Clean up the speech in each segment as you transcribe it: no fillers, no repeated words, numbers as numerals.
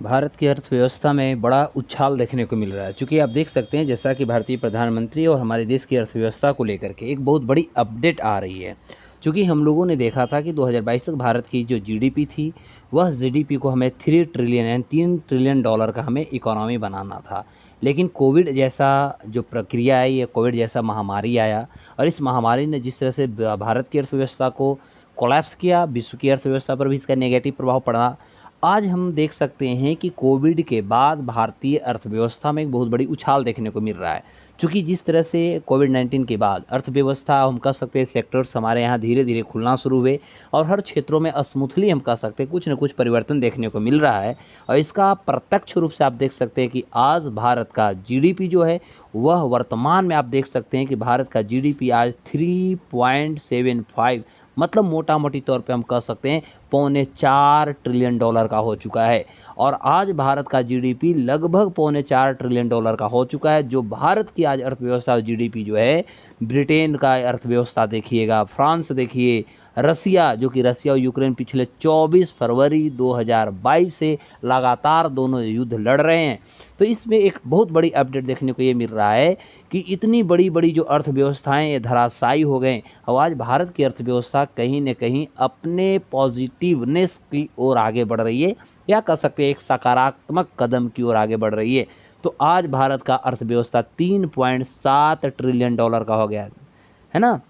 भारत की अर्थव्यवस्था में बड़ा उछाल देखने को मिल रहा है। चूँकि आप देख सकते हैं जैसा कि भारतीय प्रधानमंत्री और हमारे देश की अर्थव्यवस्था को लेकर के एक बहुत बड़ी अपडेट आ रही है। चूँकि हम लोगों ने देखा था कि 2022 तक भारत की जो जीडीपी थी, वह जीडीपी को हमें 3 ट्रिलियन यानी 3 ट्रिलियन डॉलर का हमें इकोनॉमी बनाना था। लेकिन कोविड जैसा जो प्रक्रिया आई, या कोविड जैसा महामारी आया, और इस महामारी ने जिस तरह से भारत की अर्थव्यवस्था को कोलैप्स किया, विश्व की अर्थव्यवस्था पर भी इसका नेगेटिव प्रभाव पड़ा। आज हम देख सकते हैं कि कोविड के बाद भारतीय अर्थव्यवस्था में एक बहुत बड़ी उछाल देखने को मिल रहा है। चूँकि जिस तरह से कोविड-19 के बाद अर्थव्यवस्था, हम कह सकते हैं सेक्टर्स हमारे यहाँ धीरे-धीरे खुलना शुरू हुए, और हर क्षेत्रों में स्मूथली हम कह सकते हैं कुछ न कुछ परिवर्तन देखने को मिल रहा है। और इसका प्रत्यक्ष रूप से आप देख सकते हैं कि आज भारत का जीडीपी जो है, वह वर्तमान में आप देख सकते हैं कि भारत का जीडीपी आज 3.75, मतलब मोटा-मोटी तौर पे हम कह सकते हैं पौने 4 ट्रिलियन डॉलर का हो चुका है। और आज भारत का जीडीपी लगभग पौने 4 ट्रिलियन डॉलर का हो चुका है। जो भारत की आज अर्थव्यवस्था और जीडीपी जो है, ब्रिटेन का अर्थव्यवस्था देखिएगा, फ्रांस देखिए, रसिया, जो कि रसिया और यूक्रेन पिछले 24 फरवरी 2022 से लगातार दोनों युद्ध लड़ रहे हैं। तो इसमें एक बहुत बड़ी अपडेट देखने को ये मिल रहा है कि इतनी बड़ी-बड़ी जो अर्थव्यवस्थाएँ ये धराशायी हो गए, और आज भारत की अर्थव्यवस्था कहीं न कहीं अपने पॉजिटिवनेस की ओर आगे बढ़ रही है, या कह सकते हैं एक सकारात्मक कदम की ओर आगे बढ़ रही है। तो आज भारत का अर्थव्यवस्था 3.7 ट्रिलियन डॉलर का हो गया है ना?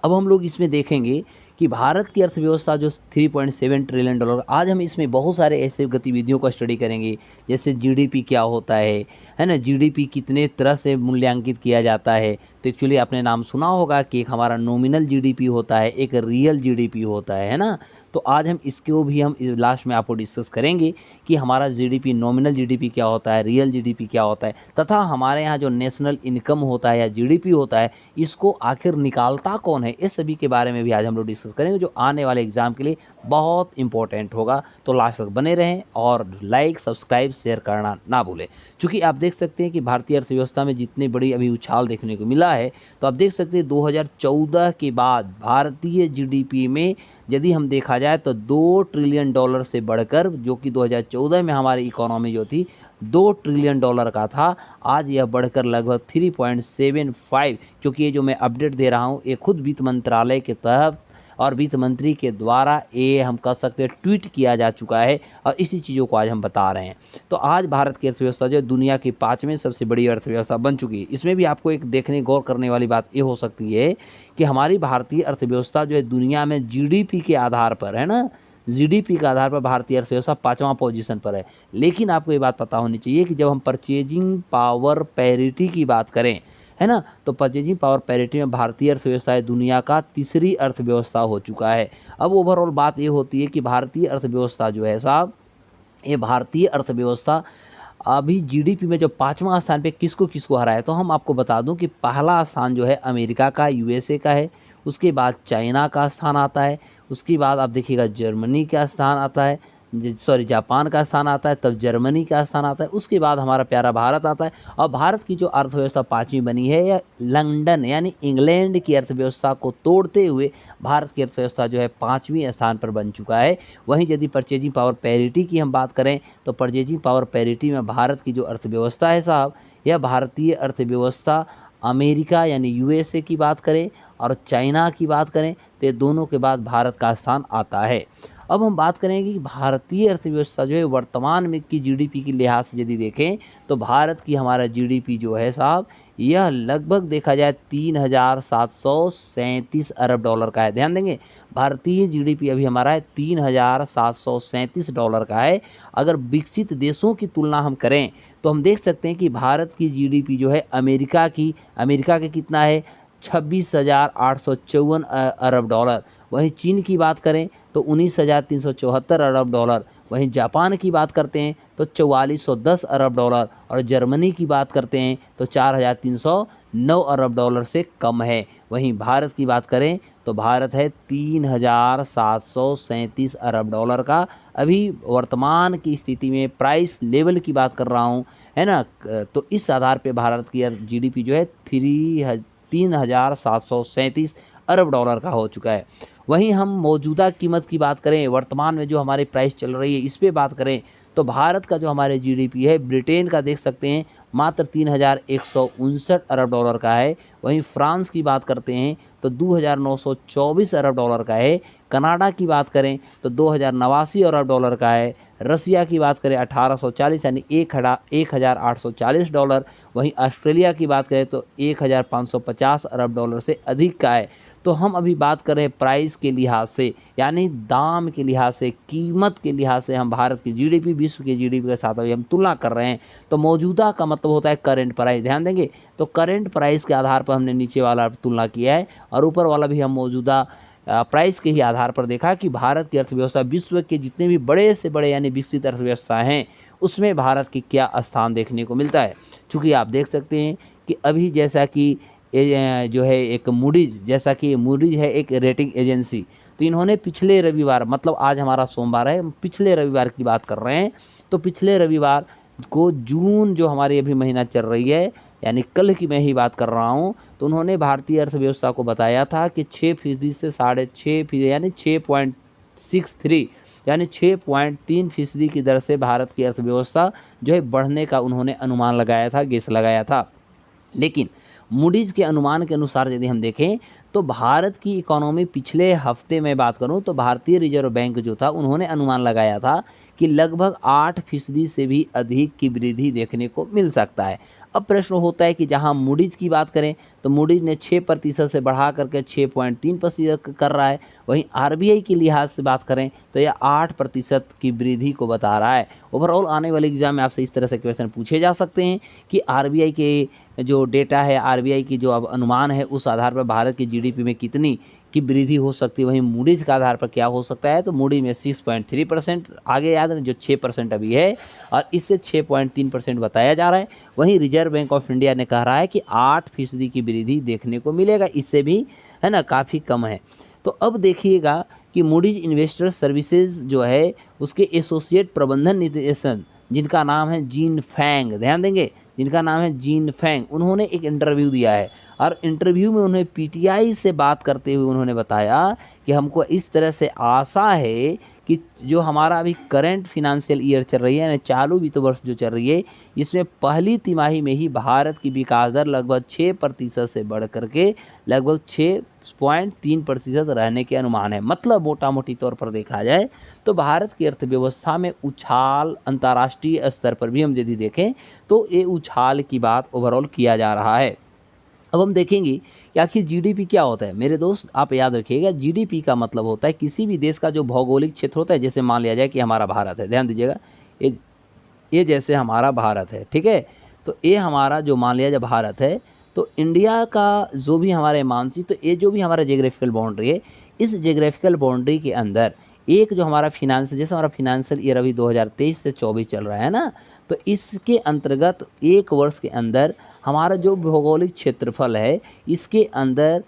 अब हम लोग इसमें देखेंगे कि भारत की अर्थव्यवस्था जो 3.7 ट्रिलियन डॉलर, आज हम इसमें बहुत सारे ऐसे गतिविधियों का स्टडी करेंगे, जैसे जीडीपी क्या होता है ना? जीडीपी कितने तरह से मूल्यांकित किया जाता है। तो एक्चुअली आपने नाम सुना होगा कि एक हमारा नॉमिनल जीडीपी होता है, एक रियल जीडीपी होता है ना? तो आज हम इसको भी हम लास्ट में आपको डिस्कस करेंगे कि हमारा जीडीपी, नॉमिनल जीडीपी क्या होता है, रियल जीडीपी क्या होता है, तथा हमारे यहाँ जो नेशनल इनकम होता है या जीडीपी होता है, इसको आखिर निकालता कौन है, इस सभी के बारे में भी आज हम लोग डिस्कस करेंगे, जो आने वाले एग्जाम के लिए बहुत इंपॉर्टेंट होगा। तो लास्ट तक बने रहें और लाइक, सब्सक्राइब, शेयर करना ना भूलें। चूँकि आप देख सकते हैं कि भारतीय अर्थव्यवस्था में जितनी बड़ी अभी उछाल देखने को मिला है, तो आप देख सकते हैं 2014 के बाद भारतीय जीडीपी में यदि हम देखा जाए तो 2 ट्रिलियन डॉलर से बढ़कर, जो कि 2014 में हमारी इकोनॉमी जो थी 2 ट्रिलियन डॉलर का था, आज यह बढ़कर लगभग 3.75, क्योंकि ये जो मैं अपडेट दे रहा हूँ ये खुद वित्त मंत्रालय के तहत और वित्त मंत्री के द्वारा ये हम कह सकते हैं ट्वीट किया जा चुका है, और इसी चीज़ों को आज हम बता रहे हैं। तो आज भारत की अर्थव्यवस्था जो है दुनिया की 5वें सबसे बड़ी अर्थव्यवस्था बन चुकी है। इसमें भी आपको एक देखने गौर करने वाली बात ये हो सकती है कि हमारी भारतीय अर्थव्यवस्था जो है दुनिया में जीडीपी के आधार पर, है ना? जीडीपी के आधार पर भारतीय अर्थव्यवस्था 5वां पोजीशन पर है। लेकिन आपको ये बात पता होनी चाहिए कि जब हम परचेजिंग पावर पैरिटी की बात करें, है ना? तो परचेजिंग पावर पैरिटी में भारतीय अर्थव्यवस्था दुनिया का तीसरी अर्थव्यवस्था हो चुका है। अब ओवरऑल बात ये होती है कि भारतीय अर्थव्यवस्था जो है साहब, ये भारतीय अर्थव्यवस्था अभी जीडीपी में जो 5वां स्थान पे किसको-किसको हरा है, तो हम आपको बता दूँ कि पहला स्थान जो है अमेरिका का, यूएसए का है, उसके बाद चाइना का स्थान आता है, उसके बाद आप देखिएगा जर्मनी का स्थान आता है, जापान का स्थान आता है, तब जर्मनी का स्थान आता है, उसके बाद हमारा प्यारा भारत आता है। और भारत की जो अर्थव्यवस्था 5वीं बनी है, यह लंदन यानी इंग्लैंड की अर्थव्यवस्था को तोड़ते हुए भारत की अर्थव्यवस्था जो है 5वीं स्थान पर बन चुका है। वहीं यदि परचेजिंग पावर पैरिटी की हम बात करें, तो परचेजिंग पावर पैरिटी में भारत की जो अर्थव्यवस्था है साहब, यह भारतीय अर्थव्यवस्था अमेरिका यानी यूएसए की बात करें और चाइना की बात करें, तो ये दोनों के बाद भारत का स्थान आता है। अब हम बात करेंगे कि भारतीय अर्थव्यवस्था जो है वर्तमान में की जीडीपी के लिहाज से यदि देखें, तो भारत की हमारा जीडीपी जो है साहब, यह लगभग देखा जाए 3,737 अरब डॉलर का है। ध्यान देंगे, भारतीय जीडीपी अभी हमारा है 3,737 डॉलर का है। अगर विकसित देशों की तुलना हम करें, तो हम देख सकते हैं कि भारत की जीडीपी जो है अमेरिका के कितना है, 26,854 अरब डॉलर। वहीं चीन की बात करें तो 19,374 अरब डॉलर। वहीं जापान की बात करते हैं तो 4410 अरब डॉलर, और जर्मनी की बात करते हैं तो 4,309 अरब डॉलर से कम है। वहीं भारत की बात करें तो भारत है 3,737 अरब डॉलर का। अभी वर्तमान की स्थिति में प्राइस लेवल की बात कर रहा हूँ, है ना? तो इस आधार पे भारत की जीडीपी जो है 3,737 अरब डॉलर का हो चुका है। वहीं हम मौजूदा कीमत की बात करें, वर्तमान में जो हमारी प्राइस चल रही है, इस पे बात करें, तो भारत का जो हमारे जीडीपी है, ब्रिटेन का देख सकते हैं मात्र 3,159 अरब डॉलर का है। वहीं फ्रांस की बात करते हैं तो 2,924 अरब डॉलर का है। कनाडा की बात करें तो 2,089 अरब डॉलर का है। रसिया की बात करें 1840 यानी 1,840 डॉलर। वहीं ऑस्ट्रेलिया की बात करें तो 1,550 अरब डॉलर से अधिक का है। तो हम अभी बात कर रहे हैं प्राइस के लिहाज से, यानी दाम के लिहाज से, कीमत के लिहाज से हम भारत की जीडीपी विश्व के जीडीपी के साथ अभी हम तुलना कर रहे हैं। तो मौजूदा का मतलब होता है करंट प्राइस, ध्यान देंगे। तो करंट प्राइस के आधार पर हमने नीचे वाला तुलना किया है और ऊपर वाला भी हम मौजूदा प्राइस के ही आधार पर देखा कि भारत की अर्थव्यवस्था विश्व के जितने भी बड़े से बड़े यानी विकसित अर्थव्यवस्था हैं उसमें भारत की क्या स्थान देखने को मिलता है। चूँकि आप देख सकते हैं कि अभी जैसा कि जो है एक मूडीज, जैसा कि मूडीज है एक रेटिंग एजेंसी, तो इन्होंने पिछले रविवार, मतलब आज हमारा सोमवार है, पिछले रविवार की बात कर रहे हैं, तो पिछले रविवार को जून जो हमारी अभी महीना चल रही है यानी कल की मैं ही बात कर रहा हूँ, तो उन्होंने भारतीय अर्थव्यवस्था को बताया था कि 6% से 6.5% यानी 6.63 यानी 6.3% की दर से भारत की अर्थव्यवस्था जो है बढ़ने का उन्होंने अनुमान लगाया था, गेस लगाया था। लेकिन मूडीज़ के अनुमान के अनुसार यदि हम देखें तो भारत की इकोनॉमी पिछले हफ्ते में बात करूं तो भारतीय रिजर्व बैंक जो था उन्होंने अनुमान लगाया था कि लगभग 8% से भी अधिक की वृद्धि देखने को मिल सकता है। अब प्रश्न होता है कि जहां मूडीज़ की बात करें तो मूडीज़ ने 6% से बढ़ा करके 6.3% कर रहा है। वहीं आरबीआई के लिहाज से बात करें तो यह 8% की वृद्धि को बता रहा है। ओवरऑल आने वाले एग्जाम में आपसे इस तरह से क्वेश्चन पूछे जा सकते हैं कि आरबीआई के जो डेटा है, आरबीआई की जो अब अनुमान है, उस आधार पर भारत की जीडीपी में कितनी की वृद्धि हो सकती है। वहीं मूडीज़ का आधार पर क्या हो सकता है, तो मूडी में 6.3% आगे याद है जो 6% अभी है और इससे 6.3% बताया जा रहा है। वहीं रिजर्व बैंक ऑफ इंडिया ने कह रहा है कि 8% की वृद्धि देखने को मिलेगा, इससे भी है ना काफ़ी कम है। तो अब देखिएगा कि मूडीज इन्वेस्टर सर्विसेज जो है उसके एसोसिएट प्रबंधन निदेशक जिनका नाम है जीन फैंग, ध्यान देंगे, जिनका नाम है जीन फैंग, उन्होंने एक इंटरव्यू दिया है और इंटरव्यू में उन्हें पीटीआई से बात करते हुए उन्होंने बताया कि हमको इस तरह से आशा है कि जो हमारा अभी करंट फिनेंशियल ईयर चल रही है यानी चालू वित्त वर्ष जो चल रही है, इसमें पहली तिमाही में ही भारत की विकास दर लगभग 6% से बढ़ करके लगभग 6.3% रहने के अनुमान है। मतलब मोटा मोटी तौर पर देखा जाए तो भारत की अर्थव्यवस्था में उछाल अंतर्राष्ट्रीय स्तर पर भी हम यदि देखें तो ये उछाल की बात ओवरऑल किया जा रहा है। अब हम देखेंगे कि आखिर जीडीपी क्या होता है। मेरे दोस्त आप याद रखिएगा, जीडीपी का मतलब होता है किसी भी देश का जो भौगोलिक क्षेत्र होता है। जैसे मान लिया जाए कि हमारा भारत है, ध्यान दीजिएगा, ये जैसे हमारा भारत है, ठीक है, तो ये हमारा जो मान लिया जाए भारत है, तो इंडिया का जो भी हमारे मानचित्र, तो ये जो भी हमारा जियोग्राफिकल बाउंड्री है, इस जियोग्राफिकल बाउंड्री के अंदर एक जो हमारा फिनांस, जैसे हमारा फिनेंशियल ईयर अभी 2023 से 24 चल रहा है ना, तो इसके अंतर्गत एक वर्ष के अंदर हमारा जो भौगोलिक क्षेत्रफल है इसके अंदर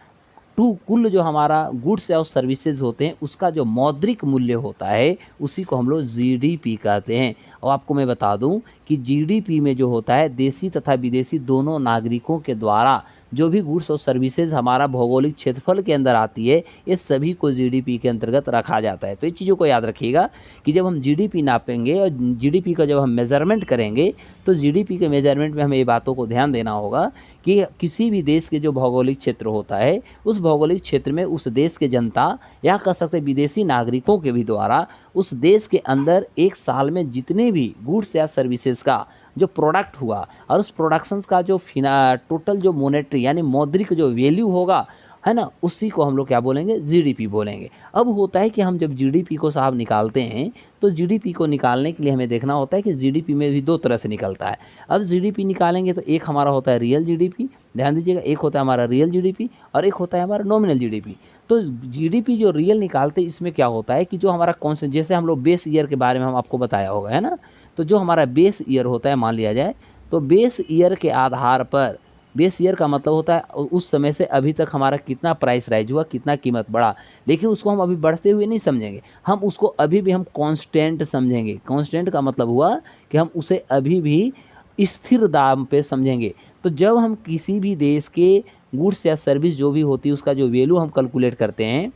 कुल जो हमारा गुड्स और सर्विसेज होते हैं उसका जो मौद्रिक मूल्य होता है उसी को हम लोग जीडीपी कहते हैं। और आपको मैं बता दूं कि जीडीपी में जो होता है देशी तथा विदेशी दोनों नागरिकों के द्वारा जो भी गुड्स और सर्विसेज हमारा भौगोलिक क्षेत्रफल के अंदर आती है ये सभी को जीडीपी के अंतर्गत रखा जाता है। तो ये चीज़ों को याद रखिएगा कि जब हम जीडीपी नापेंगे और जीडीपी का जब हम मेजरमेंट करेंगे तो जीडीपी के मेजरमेंट में हमें ये बातों को ध्यान देना होगा कि किसी भी देश के जो भौगोलिक क्षेत्र होता है उस भौगोलिक क्षेत्र में उस देश के जनता या कह सकते विदेशी नागरिकों के भी द्वारा उस देश के अंदर एक साल में जितने भी गुड्स या सर्विसेज का जो प्रोडक्ट हुआ और उस प्रोडक्शन का जो टोटल जो मॉनेटरी यानी मौद्रिक जो वैल्यू होगा है ना, उसी को हम लोग क्या बोलेंगे, जीडीपी बोलेंगे। अब होता है कि हम जब जीडीपी को साहब निकालते हैं तो जीडीपी को निकालने के लिए हमें देखना होता है कि जीडीपी में भी दो तरह से निकलता है। अब जीडीपी निकालेंगे तो एक हमारा होता है रियल जीडीपी, ध्यान दीजिएगा, एक होता है हमारा रियल जीडीपी और एक होता है हमारा नॉमिनल जीडीपी। तो जीडीपी जो रियल निकालते हैं इसमें क्या होता है कि जो हमारा कॉन्सेंट, जैसे हम लोग बेस ईयर के बारे में हम आपको बताया होगा है ना, तो जो हमारा बेस ईयर होता है मान लिया जाए तो बेस ईयर के आधार पर, बेस ईयर का मतलब होता है उस समय से अभी तक हमारा कितना प्राइस राइज हुआ, कितना कीमत बढ़ा, लेकिन उसको हम अभी बढ़ते हुए नहीं समझेंगे, हम उसको अभी भी हम कांस्टेंट समझेंगे। कांस्टेंट का मतलब हुआ कि हम उसे अभी भी स्थिर दाम पे समझेंगे। तो जब हम किसी भी देश के गुड्स या सर्विस जो भी होती है उसका जो वैल्यू हम कैलकुलेट करते हैं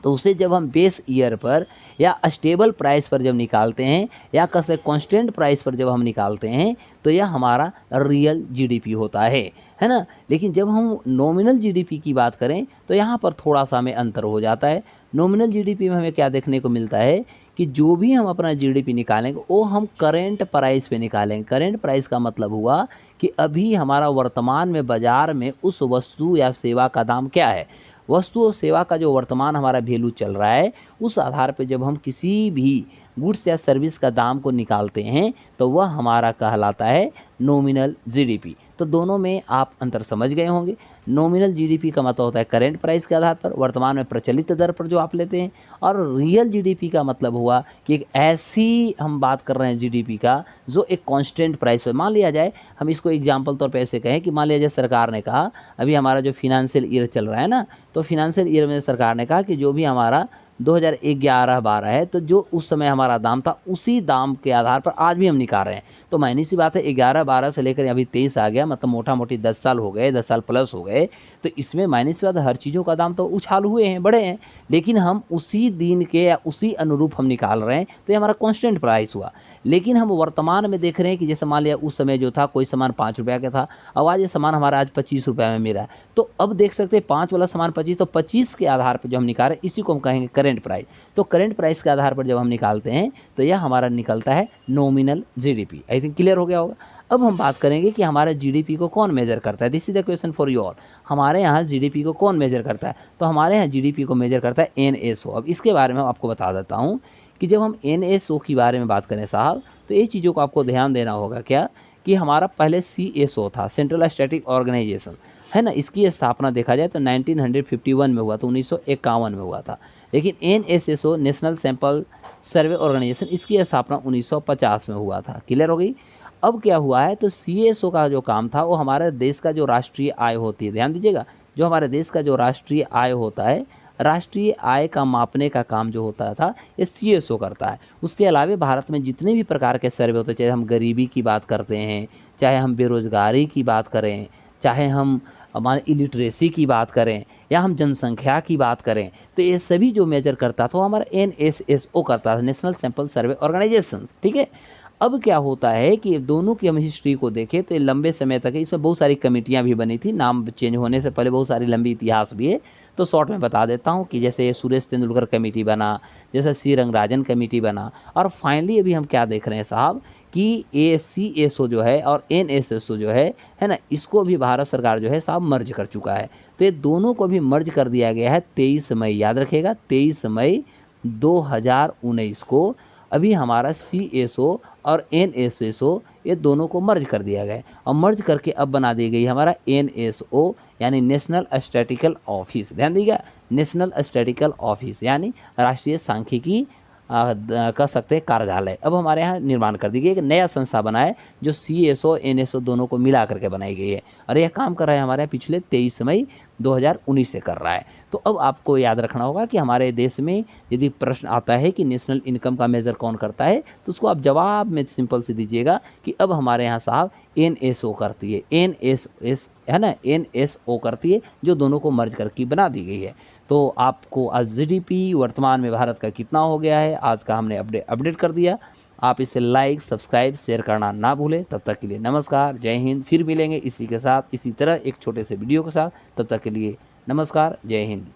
तो उसे जब हम बेस ईयर पर या स्टेबल प्राइस पर जब निकालते हैं या कसे कांस्टेंट प्राइस पर जब हम निकालते हैं तो यह हमारा रियल जीडीपी होता है ना। लेकिन जब हम नॉमिनल जीडीपी की बात करें तो यहाँ पर थोड़ा सा हमें अंतर हो जाता है। नॉमिनल जीडीपी में हमें क्या देखने को मिलता है कि जो भी हम अपना जीडीपी निकालेंगे वो हम करेंट प्राइस पे निकालेंगे। करेंट प्राइस का मतलब हुआ कि अभी हमारा वर्तमान में बाज़ार में उस वस्तु या सेवा का दाम क्या है। वस्तु और सेवा का जो वर्तमान हमारा वैल्यू चल रहा है उस आधार पे जब हम किसी भी गुड्स या सर्विस का दाम को निकालते हैं तो वह हमारा कहलाता है नॉमिनल जीडीपी। तो दोनों में आप अंतर समझ गए होंगे। नॉमिनल जीडीपी का मतलब होता है करेंट प्राइस के आधार पर, वर्तमान में प्रचलित दर पर जो आप लेते हैं। और रियल जीडीपी का मतलब हुआ कि एक ऐसी हम बात कर रहे हैं जीडीपी का जो एक कांस्टेंट प्राइस पर, मान लिया जाए हम इसको एग्जांपल तौर पे ऐसे कहें कि मान लिया जाए सरकार ने कहा अभी हमारा जो फिनेंशियल ईयर चल रहा है ना, तो फिनेंशियल ईयर में सरकार ने कहा कि जो भी हमारा 2011-12 है तो जो उस समय हमारा दाम था उसी दाम के आधार पर आज भी हम निकाल रहे हैं। तो मायने सी बात है 11-12 से लेकर अभी 23 आ गया, मतलब मोटा मोटी 10 साल हो गए, 10 साल प्लस हो गए। तो इसमें मायने सी बात है हर चीज़ों का दाम तो उछाल हुए हैं, बढ़े हैं, लेकिन हम उसी दिन के या उसी अनुरूप हम निकाल रहे हैं तो ये हमारा कॉन्स्टेंट प्राइस हुआ। लेकिन हम वर्तमान में देख रहे हैं कि जैसे मान लिया उस समय जो था कोई सामान 5 रुपये का था, अब आज ये सामान हमारा आज 25 रुपये में मिला है। तो अब देख सकते हैं 5 वाला सामान 25, तो 25 के आधार पर जो हम निकाल रहे हैं इसी को हम कहेंगे करेंट प्राइस। तो करेंट प्राइस के आधार पर जब हम निकालते हैं तो यह हमारा निकलता है nominal GDP. I think clear हो गया होगा। अब हम बात करेंगे कि हमारे जीडीपी को कौन मेजर करता है। This is the question for you all. हमारे यहाँ जीडीपी को कौन मेजर करता है? तो हमारे यहाँ जीडीपी को मेजर करता है एनएसओ। अब इसके बारे में आपको बता देता हूँ कि जब हम एनएसओ की बारे में बात करें साहब, तो ये चीज़ों को आपको ध्यान देना होगा क्या कि हमारा पहले सीएसओ था, सेंट्रल स्टैटिक ऑर्गेनाइजेशन, है ना। इसकी स्थापना देखा जाए तो 1951 में हुआ था, 1951 में हुआ था। लेकिन NSSO, National Sample Survey Organisation, इसकी स्थापना 1950 में हुआ था। क्लियर हो गई। अब क्या हुआ है तो सीएसओ का जो काम था वो हमारे देश का जो राष्ट्रीय आय होती है, ध्यान दीजिएगा, जो हमारे देश का जो राष्ट्रीय आय होता है, राष्ट्रीय आय का मापने का काम जो होता था ये सीएसओ करता है। उसके अलावा भारत में जितने भी प्रकार के सर्वे होते हैं, चाहे हम गरीबी की बात करते हैं, चाहे हम बेरोजगारी की बात करें, चाहे हम हमारे इलिटरेसी की बात करें या हम जनसंख्या की बात करें, तो ये सभी जो मेजर करता था वो हमारा एनएसएसओ करता था, नेशनल सैंपल सर्वे ऑर्गेनाइजेशन। ठीक है। अब क्या होता है कि दोनों की हम हिस्ट्री को देखें तो ये लंबे समय तक है, इसमें बहुत सारी कमेटियां भी बनी थी, नाम चेंज होने से पहले बहुत सारी लंबी इतिहास भी है। तो शॉर्ट में बता देता हूँ कि जैसे सुरेश तेंदुलकर कमेटी बना, जैसे सी रंगराजन कमेटी बना, और फाइनली अभी हम क्या देख रहे हैं साहब कि एसीएसओ जो है और एनएसएसओ जो है ना, इसको भी भारत सरकार जो है साहब मर्ज कर चुका है। तो ये दोनों को भी मर्ज कर दिया गया है 23 मई, याद रखिएगा 23 मई 2019 को अभी हमारा सीएसओ और एनएसएसओ ये दोनों को मर्ज कर दिया गया है। और मर्ज करके अब बना दी गई हमारा एनएसओ यानी नेशनल स्टैटिकल ऑफिस। ध्यान दीजिएगा, नेशनल स्टैटिकल ऑफिस यानी राष्ट्रीय सांख्यिकी कह सकते हैं कार्यालय। अब हमारे यहाँ निर्माण कर दी गई एक नया संस्था बना है जो सीएसओ एनएसओ दोनों को मिला करके बनाई गई है, और यह काम कर रहा है हमारे यहाँ पिछले 23 मई 2019 से कर रहा है। तो अब आपको याद रखना होगा कि हमारे देश में यदि प्रश्न आता है कि नेशनल इनकम का मेजर कौन करता है, तो उसको आप जवाब में सिंपल से दीजिएगा कि अब हमारे यहाँ साहब एनएसओ करती है, एनएसएस है ना, एनएसओ करती है, जो दोनों को मर्ज करके बना दी गई है। तो आपको आज जीडीपी वर्तमान में भारत का कितना हो गया है आज का हमने अपडेट कर दिया। आप इसे लाइक, सब्सक्राइब, शेयर करना ना भूलें। तब तक के लिए नमस्कार, जय हिंद। फिर मिलेंगे इसी के साथ, इसी तरह एक छोटे से वीडियो के साथ। तब तक के लिए नमस्कार, जय हिंद।